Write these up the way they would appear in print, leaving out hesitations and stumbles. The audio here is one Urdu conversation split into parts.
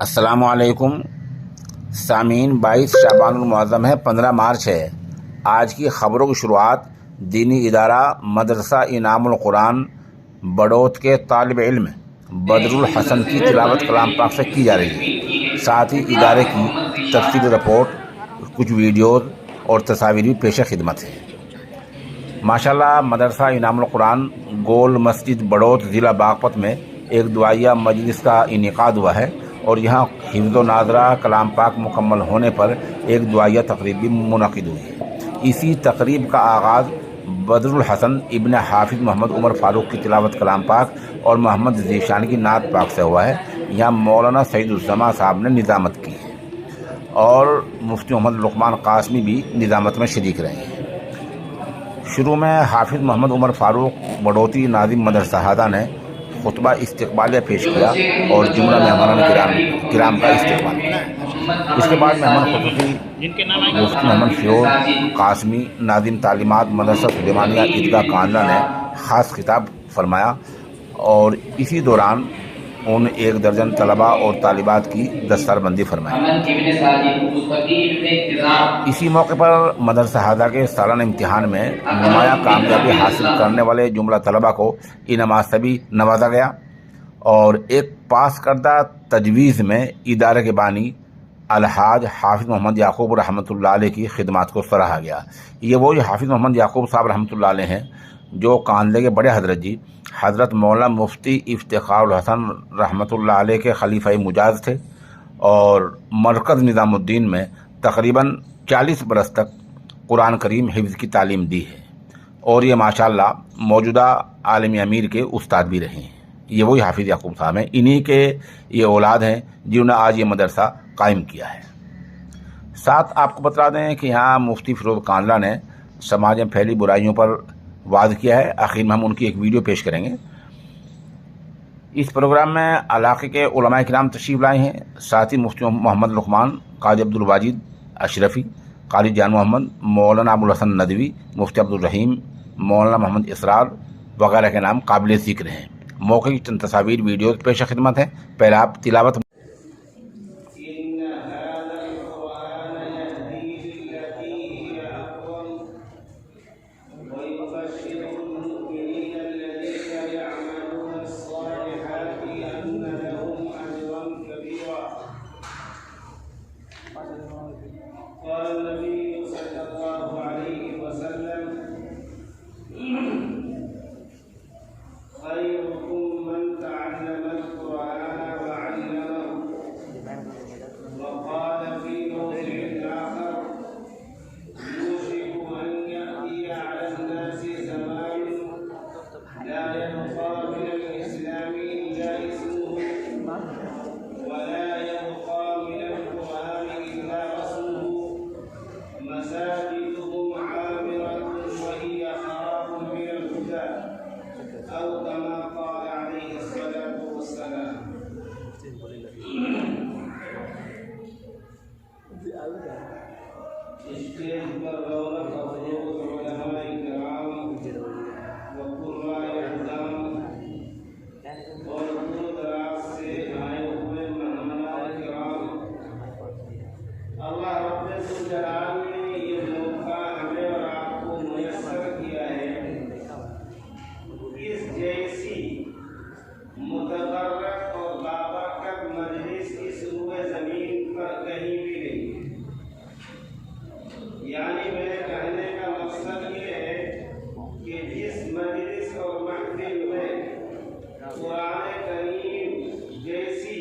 السلام علیکم سامعین، 22 شعبان المعظم ہے، 15 مارچ ہے۔ آج کی خبروں کی شروعات دینی ادارہ مدرسہ انعام القرآن بڑوت کے طالب علم بدر الحسن کی تلاوت کلام پاک سے کی جا رہی ہے۔ ساتھ ہی ادارے کی تفصیلی رپورٹ، کچھ ویڈیوز اور تصاویر بھی پیش خدمت ہے۔ ماشاءاللہ مدرسہ انعام القرآن گول مسجد بڑوت ضلع باغپت میں ایک دعائیہ مجلس کا انعقاد ہوا ہے اور یہاں حفظ و ناظرہ کلام پاک مکمل ہونے پر ایک دعائیہ تقریب بھی منعقد ہوئی ہے۔ اسی تقریب کا آغاز بدر الحسن ابن حافظ محمد عمر فاروق کی تلاوت کلام پاک اور محمد ذیشان کی نعت پاک سے ہوا ہے۔ یہاں مولانا سعید الزماں صاحب نے نظامت کی ہے اور مفتی محمد لقمان قاسمی بھی نظامت میں شریک رہے ہیں۔ شروع میں حافظ محمد عمر فاروق بڑوتی ناظم مدرسہ ہادہ نے خطبہ استقبالیہ پیش کیا اور جملہ مہمانان کرام کا استقبال کیا۔ اس کے بعد مہمان خصوصی مفتی محمد فیور قاسمی ناظم تعلیمات مدرسہ سلیمانیہ عیدگاہ کاندھلہ نے خاص خطاب فرمایا اور اسی دوران ان 1 درجن طلباء اور طالبات کی دستار بندی فرمائی۔ اسی موقع پر مدرسہ ہادہ کے سالانہ امتحان میں نمایاں کامیابی حاصل کرنے والے جملہ طلباء کو انعامات سے بھی نوازا گیا اور ایک پاس کردہ تجویز میں ادارے کے بانی الحاج حافظ محمد یعقوب رحمۃ اللہ علیہ کی خدمات کو سراہا گیا۔ یہ وہی حافظ محمد یعقوب صاحب رحمۃ اللہ علیہ ہیں جو کاندھلے کے بڑے حضرت جی حضرت مولانا مفتی افتخار الحسن رحمۃ اللہ علیہ کے خلیفہ مجاز تھے اور مرکز نظام الدین میں تقریباً 40 برس تک قرآن کریم حفظ کی تعلیم دی ہے اور یہ ماشاءاللہ موجودہ عالمی امیر کے استاد بھی رہے ہیں۔ یہ وہی حافظ یعقوب صاحب ہیں، انہی کے یہ اولاد ہیں جنہوں نے آج یہ مدرسہ قائم کیا ہے۔ ساتھ آپ کو بتا دیں کہ یہاں مفتی فیروز کاندھلہ نے سماج میں پھیلی برائیوں پر وعظ کیا ہے۔ آخر میں ہم ان کی ایک ویڈیو پیش کریں گے۔ اس پروگرام میں علاقے کے علماء کرام تشریف لائے ہیں، ساتھ ہی مفتی محمد لقمان، قاضی عبدالواجد اشرفی، قاری جان محمد، مولانا ابوالحسن ندوی، مفتی عبدالرحیم، مولانا محمد اسرار وغیرہ کے نام قابل ذکر ہیں۔ موقع کی چند تصاویر ویڈیوز پیش خدمت ہیں۔ پہلے آپ تلاوت قال النبي صلى الله عليه وسلم خيركم من تعلم القرآن وعلمه وقال في موضع آخر يوشك أن يأتي على الناس زمان لا يبقى من الإسلام إلا اسمه ولا يبقى من القرآن إلا رسمه مساجدهم عامرة وهي خراب من الهدى أو كما قال عليه الصلاة والسلام۔ اسٹیج پر رونق افروز علماء کرام و قراء اعظام اور دور دراز سے آئے ہوئے مہمانان کرام، اللہ رب الجلال نے یہ موقع ہمیں اور آپ کو میسر کیا ہے۔ اس جیسی متبرک اور بابرکت مجلس اس روئے زمین پر کہیں بھی نہیں ہے۔ یعنی میرے کہنے کا مقصد یہ ہے کہ جس مجلس اور محفل میں قرآن کریم جیسی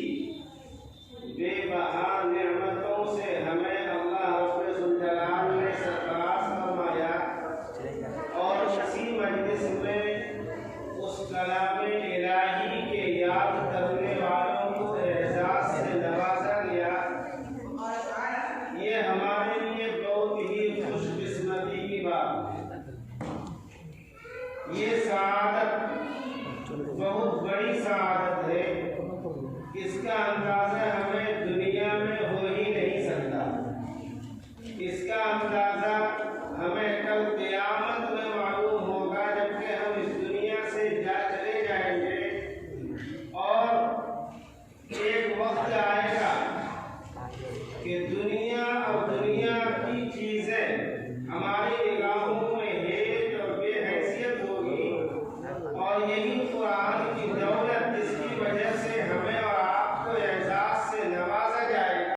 بے بہا نعمتوں سے ہمیں اللہ رب الجلال نے سرفراز فرمایا اور اسی مجلس میں اس کلام الہی کے یاد کرنے والوں کو اعزاز سے نوازا گیا، یہ ہمارے لیے بہت ہی خوش قسمتی کی بات ہے۔ یہ سعادت بہت بڑی سعادت ہے، اس کا اندازہ ہمیں دنیا میں ہو ہی نہیں سکتا۔ اس کا اندازہ ہمیں کل قیامت میں معلوم ہوگا جبکہ ہم اس دنیا سے چلے جائیں گے اور ایک وقت آئے گا چیزیں ہماری